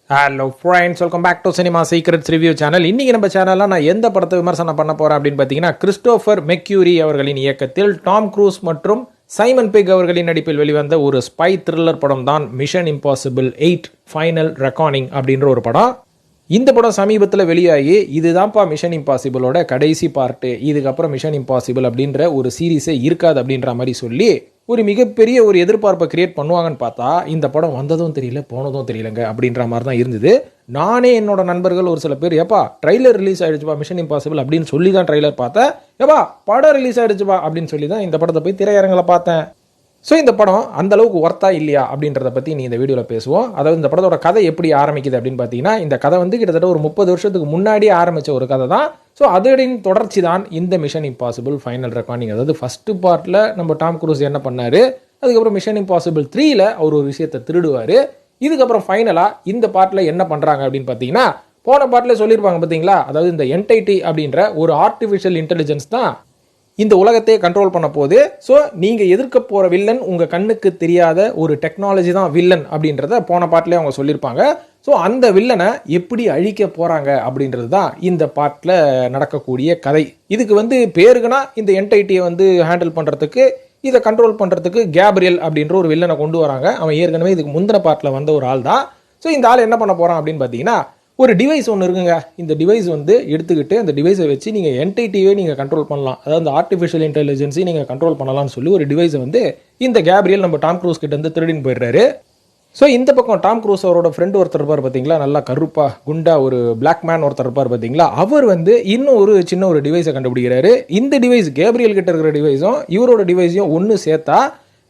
Hello friends, welcome back to cinema secrets review channel. இன்றைக்கி நம்ம சேனலில் நான் எந்த படத்தை விமர்சனம் பண்ண போகிறேன் அப்படின்னு பார்த்தீங்கன்னா, கிறிஸ்டோஃபர் மெக்யூரி அவர்களின் இயக்கத்தில் டாம் க்ரூஸ் மற்றும் சைமன் பெக் அவர்களின் நடிப்பில் வெளிவந்த ஒரு ஸ்பை த்ரில்லர் படம் தான் மிஷன் இம்பாசிபிள் 8 ஃபைனல் ரெக்கார்டிங் அப்படின்ற ஒரு படம். இந்த படம் சமீபத்தில் வெளியாகி இதுதான்ப்பா மிஷன் இம்பாசிபிளோட கடைசி பார்ட்டு, இதுக்கப்புறம் மிஷன் இம்பாசிபிள் அப்படின்ற ஒரு சீரீஸே இருக்காது அப்படின்ற மாதிரி சொல்லி ஒரு மிகப்பெரிய ஒரு எதிர்பார்ப்பை கிரியேட் பண்ணுவாங்கன்னு பார்த்தா இந்த படம் வந்ததும் தெரியல போனதும் தெரியலங்க அப்படின்ற மாதிரி தான் இருந்தது. நானே என்னோட நண்பர்கள் ஒரு சில பேர் ஏப்பா ட்ரைலர் ரிலீஸ் ஆகிடுச்சுப்பா மிஷன் இம்பாசிபிள் அப்படின்னு சொல்லி தான் ட்ரைலர் பார்த்தேன், ஏப்பா படம் ரிலீஸ் ஆகிடுச்சுப்பா அப்படின்னு சொல்லி தான் இந்த படத்தை போய் திரையரங்களை பார்த்தேன். ஸோ இந்த படம் அந்த அளவுக்கு ஒர்த்தா இல்லையா அப்படின்றத பற்றி நீ இந்த வீடியோவில் பேசுவோம். அதாவது இந்த படத்தோட கதை எப்படி ஆரம்பிக்குது அப்படின்னு பார்த்தீங்கன்னா, இந்த கதை வந்து கிட்டத்தட்ட ஒரு 30 வருஷத்துக்கு முன்னாடியே ஆரம்பித்த ஒரு கதை தான். ஸோ அதோட தொடர்ச்சி தான் இந்த மிஷன் இம்பாசிபிள் ஃபைனல் ரெக்கார்டிங். அதாவது ஃபர்ஸ்ட் பார்ட்டில் நம்ம டாம் க்ரூஸ் என்ன பண்ணார், அதுக்கப்புறம் மிஷன் இம்பாசிபிள் 3ல் அவர் ஒரு விஷயத்தை திருடுவார். இதுக்கப்புறம் ஃபைனலாக இந்த பார்ட்டில் என்ன பண்ணுறாங்க அப்படின்னு பார்த்தீங்கன்னா, போன பார்ட்டில் சொல்லியிருப்பாங்க பார்த்தீங்களா, அதாவது இந்த என்டைட்டி அப்படின்ற ஒரு ஆர்டிஃபிஷியல் இன்டெலிஜென்ஸ் தான் இந்த உலகத்தையே கண்ட்ரோல் பண்ண போகுது. ஸோ நீங்கள் எதிர்க்க போகிற வில்லன் உங்கள் கண்ணுக்கு தெரியாத ஒரு டெக்னாலஜி தான் வில்லன் அப்படின்றத போன பாட்டிலே அவங்க சொல்லியிருப்பாங்க. ஸோ அந்த வில்லனை எப்படி அழிக்க போகிறாங்க அப்படின்றது தான் இந்த பாட்டில் நடக்கக்கூடிய கதை. இதுக்கு வந்து பேருக்குன்னா இந்த என்டைட்டியை வந்து ஹேண்டில் பண்ணுறதுக்கு, இதை கண்ட்ரோல் பண்ணுறதுக்கு கேப்ரியல் அப்படின்ற ஒரு வில்லனை கொண்டு வராங்க. அவன் ஏற்கனவே இதுக்கு முந்தின பாட்டில் வந்த ஒரு ஆள் தான். ஸோ இந்த ஆள் என்ன பண்ண போகிறான் அப்படின்னு பார்த்தீங்கன்னா, ஒரு டிவைஸ் ஒன்று இருக்குங்க. இந்த டிவைஸ் வந்து எடுத்துக்கிட்டு அந்த டிவைஸை வச்சு நீங்கள் என்டைட்டியே நீங்கள் கண்ட்ரோல் பண்ணலாம், அதாவது அந்த ஆர்டிஃபிஷியல் இன்டெலிஜென்ஸை நீங்கள் கண்ட்ரோல் பண்ணலாம்னு சொல்லி ஒரு டிவைஸை வந்து இந்த கேப்ரியல் நம்ம டாம் க்ரூஸ் கிட்ட வந்து திருடின்னு போயிடுறாரு. ஸோ இந்த பக்கம் டாம் க்ரூஸ் அவரோட ஃப்ரெண்டு ஒருத்தர் இருப்பார் பார்த்தீங்களா, நல்லா கருப்பா குண்டா ஒரு பிளாக் மேன் ஒருத்தர் இருப்பார் பார்த்தீங்களா, அவர் வந்து இன்னும் ஒரு சின்ன ஒரு டிவைஸை கண்டுபிடிக்கிறாரு. இந்த டிவைஸ் கேப்ரியல் கிட்ட இருக்கிற டிவைஸும் இவரோட டிவைஸையும் ஒன்று சேர்த்தா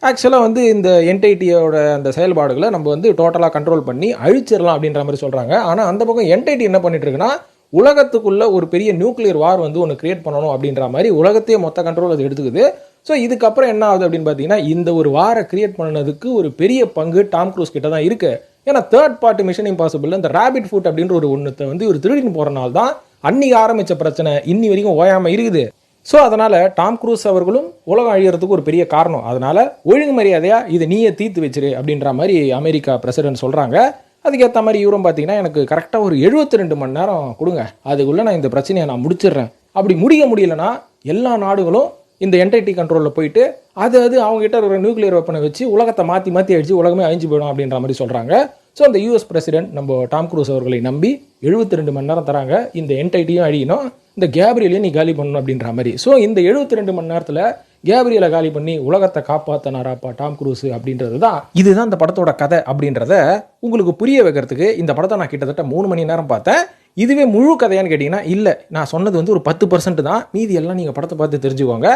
ஆக்சுவலாக வந்து இந்த என்டைட்டியோட அந்த செயல்பாடுகளை நம்ம வந்து டோட்டலாக கண்ட்ரோல் பண்ணி அழிச்சிடலாம் அப்படின்ற மாதிரி சொல்கிறாங்க. ஆனால் அந்த பக்கம் என்டைட்டி என்ன பண்ணிட்டு இருக்குன்னா, உலகத்துக்குள்ள ஒரு பெரிய நியூக்ளியர் வார் வந்து ஒன்று கிரியேட் பண்ணணும் அப்படின்ற மாதிரி உலகத்தையே மொத்த கண்ட்ரோல் அது எடுத்துக்குது. ஸோ இதுக்கப்புறம் என்ன ஆகுது அப்படின்னு பார்த்தீங்கன்னா, இந்த ஒரு வாரை கிரியேட் பண்ணதுக்கு ஒரு பெரிய பங்கு டாம் க்ரூஸ் கிட்ட தான் இருக்கு. ஏன்னா தேர்ட் பார்ட் மிஷன் இம்பாசிபிள் இந்த ரேபிட் ஃபுட் அப்படின்ற ஒரு ஒன்றத்தை வந்து ஒரு திருடின்னு போகிறனால தான் அன்னைக்கு ஆரம்பித்த பிரச்சனை இன்னி வரைக்கும் ஓயாமல் இருக்குது. ஸோ அதனால் டாம் க்ரூஸ் அவர்களும் உலகம் அழிகிறதுக்கு ஒரு பெரிய காரணம். அதனால் ஒழுங்கு மரியாதையாக இதை நீயே தீர்த்து வச்சிரு அப்படின்ற மாதிரி அமெரிக்கா பிரசிடென்ட் சொல்கிறாங்க. அதுக்கேற்ற மாதிரி இவரும் பார்த்தீங்கன்னா, எனக்கு கரெக்டாக ஒரு 72 மணி நேரம் கொடுங்க, அதுக்குள்ளே நான் இந்த பிரச்சனையை நான் முடிச்சிடுறேன். அப்படி முடிய முடியலைன்னா எல்லா நாடுகளும் இந்த என்டைட்டி கண்ட்ரோலில் போயிட்டு அது அவங்ககிட்ட இருக்கிற நியூக்ளியர் வெப்பனை வச்சு உலகத்தை மாற்றி மாற்றி அடிச்சு உலகமே அழிஞ்சு போயிடும் அப்படின்ற மாதிரி சொல்கிறாங்க. ஸோ அந்த யூஎஸ் பிரசிடென்ட் நம்ம டாம் க்ரூஸ் அவர்களை நம்பி 72 மணி நேரம் தராங்க, இந்த என்டைட்டியும் அழியணும், இந்த கேப்ரியலையும் நீ காலி பண்ணணும் அப்படின்ற மாதிரி. ஸோ இந்த 72 மணி நேரத்தில் கேப்ரியலை காலி பண்ணி உலகத்தை காப்பாற்றினாராப்பா டாம் க்ரூஸ் அப்படின்றது தான் இதுதான் இந்த படத்தோட கதை அப்படின்றத உங்களுக்கு புரிய வைக்கிறதுக்கு இந்த படத்தை நான் கிட்டத்தட்ட 3 மணி நேரம் பார்த்தேன். இதுவே முழு கதையான்னு கேட்டிங்கன்னா இல்லை, நான் சொன்னது வந்து ஒரு 10% தான், மீதி எல்லாம் நீங்கள் படத்தை பார்த்து தெரிஞ்சுக்கோங்க.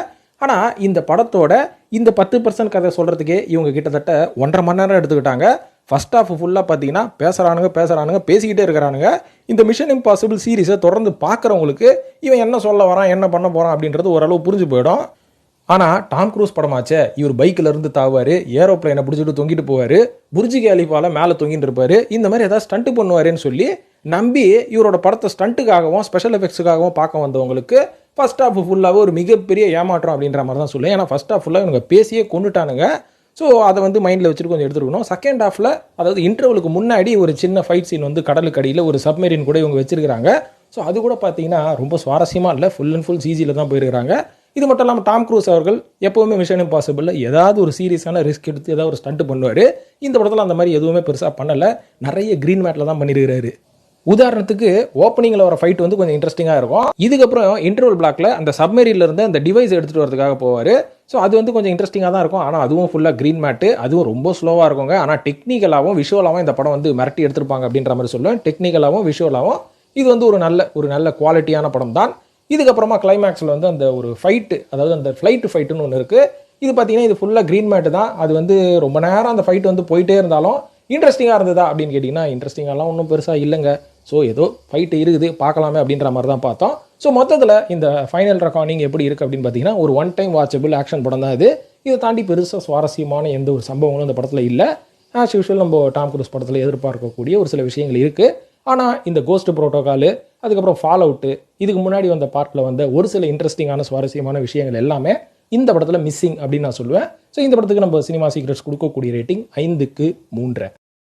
ஆனால் இந்த படத்தோட இந்த 10% கதை சொல்கிறதுக்கே இவங்க கிட்டத்தட்ட 1.5 மணி நேரம் எடுத்துக்கிட்டாங்க. ஃபர்ஸ்ட் ஆஃப் ஃபுல்லாக பார்த்தீங்கன்னா பேசுகிறானுங்க பேசிக்கிட்டே இருக்கிறானுங்க. இந்த மிஷன் இம்பாசிபிள் சீரீஸை தொடர்ந்து பார்க்குறவங்களுக்கு இவன் என்ன சொல்ல வரான் என்ன பண்ண போகிறான் அப்படின்றது ஓரளவு புரிஞ்சு போயிடும். ஆனால் டாம் க்ரூஸ் படமாச்சே, இவர் பைக்கில் இருந்து தாவார், ஏரோப்ளைனை பிடிச்சிட்டு தொங்கிட்டு போவார், புர்ஜ் கலிஃபால மேலே தொங்கிட்டு இருப்பார், இந்த மாதிரி ஏதாவது ஸ்டண்ட்டு பண்ணுவாருன்னு சொல்லி நம்பி இவரோட படத்தை ஸ்டண்ட்டுக்காகவும் ஸ்பெஷல் எஃபெக்ட்ஸுக்காகவும் பார்க்க வந்தவங்களுக்கு ஃபர்ஸ்ட் ஆஃப் ஃபுல்லாகவே ஒரு மிகப்பெரிய ஏமாற்றம் அப்படின்ற மாதிரி தான் சொல்லுவேன். ஏன்னா ஃபர்ஸ்ட் ஆஃப் ஃபுல்லாக இவங்க பேசியே கொண்டுட்டானுங்க. ஸோ அதை வந்து மைண்டில் வச்சுட்டு கொஞ்சம் எடுத்துருக்கணும். செகண்ட் ஹாஃபில் அதாவது இன்டர்வலுக்கு முன்னாடி ஒரு சின்ன ஃபைட் சீன் வந்து கடலுக்கு அடியில் ஒரு சப்மெரின் கூட இவங்க வச்சிருக்கிறாங்க. ஸோ அது கூட பார்த்தீங்கன்னா ரொம்ப சுவாரஸ்யமாக இல்லை, ஃபுல் அண்ட் ஃபுல் சிஜியில் தான் போயிருக்கிறாங்க. இது மட்டும் இல்லாமல் டாம் க்ரூஸ் அவர்கள் எப்போவுமே மிஷன் இம்பாசிபிளில் ஏதாவது ஒரு சீரியஸான ரிஸ்க் எடுத்து ஏதாவது ஒரு ஸ்டண்ட் பண்ணுவார். இந்த படத்தில் அந்த மாதிரி எதுவுமே பெருசாக பண்ணலை, நிறைய க்ரீன் மேட்டில் தான் பண்ணியிருக்கிறாரு. உதாரணத்துக்கு ஓப்பனிங்கில் வர ஃபைட் வந்து கொஞ்சம் இன்ட்ரெஸ்டிங்காக இருக்கும். இதுக்கப்புறம் இன்டர்வல் பிளாக்ல அந்த சப்மெரின்ல இருந்து அந்த டிவைஸ் எடுத்துகிட்டு வரதுக்காக போவார். ஸோ அது வந்து கொஞ்சம் இன்ட்ரெஸ்டிங்காக தான் இருக்கும். ஆனால் அதுவும் ஃபுல்லாக க்ரீன் மேட்டு, அதுவும் ரொம்ப ஸ்லோவாக இருக்குங்க. ஆனால் டெக்னிக்கலாகவும் விஷுவலாகவும் இந்த படம் வந்து மிரட்டி எடுத்திருப்பாங்க அப்படின்ற மாதிரி சொல்லுவேன். டெக்னிக்கலாகவும் விஷுவலாகவும் இது வந்து ஒரு நல்ல குவாலிட்டியான படம் தான். இதுக்கப்புறமா கிளைமேக்ஸில் வந்து அந்த ஒரு ஃபைட்டு, அதாவது அந்த ஃப்ளைட் ஃபைட்டுன்னு ஒன்று இருக்குது. இது பார்த்தீங்கன்னா இது ஃபுல்லாக க்ரீன் மேட்டு தான். அது வந்து ரொம்ப நேரம் அந்த ஃபைட் வந்து போயிட்டே இருந்தாலும் இன்ட்ரெஸ்டிங்காக இருந்ததா அப்படின்னு கேட்டிங்கன்னா இன்ட்ரெஸ்டிங்காலாம் ஒன்றும் பெருசாக இல்லைங்க. ஸோ ஏதோ ஃபைட்டு இருக்குது பார்க்கலாமே அப்படின்ற மாதிரி தான் பார்த்தோம். ஸோ மொத்தத்தில் இந்த ஃபைனல் ரெக்கார்டிங் எப்படி இருக்குது அப்படின்னு பார்த்தீங்கன்னா, ஒரு ஒன் டைம் வாட்சபிள் ஆக்ஷன் படம் தான் இது. இதை தாண்டி பெருசாக சுவாரஸ்யமான எந்த ஒரு சம்பவங்களும் இந்த படத்தில் இல்லை. ஆஸ் யூஷுவல் நம்ம டாம் க்ரூஸ் படத்தில் எதிர்பார்க்கக்கூடிய ஒரு சில விஷயங்கள் இருக்குது. ஆனால் இந்த கோஸ்ட் ப்ரோட்டோகாலு, அதுக்கப்புறம் ஃபால் அவுட்டு, இதுக்கு முன்னாடி வந்த பார்ட்டில் வந்த ஒரு சில இன்ட்ரெஸ்டிங்கான சுவாரஸ்யமான விஷயங்கள் எல்லாமே இந்த படத்தில் மிஸ்ஸிங் அப்படின்னு நான் சொல்லுவேன். ஸோ இந்த படத்துக்கு நம்ம சினிமா சீக்ரெட்ஸ் கொடுக்கக்கூடிய ரேட்டிங் 5க்கு 3.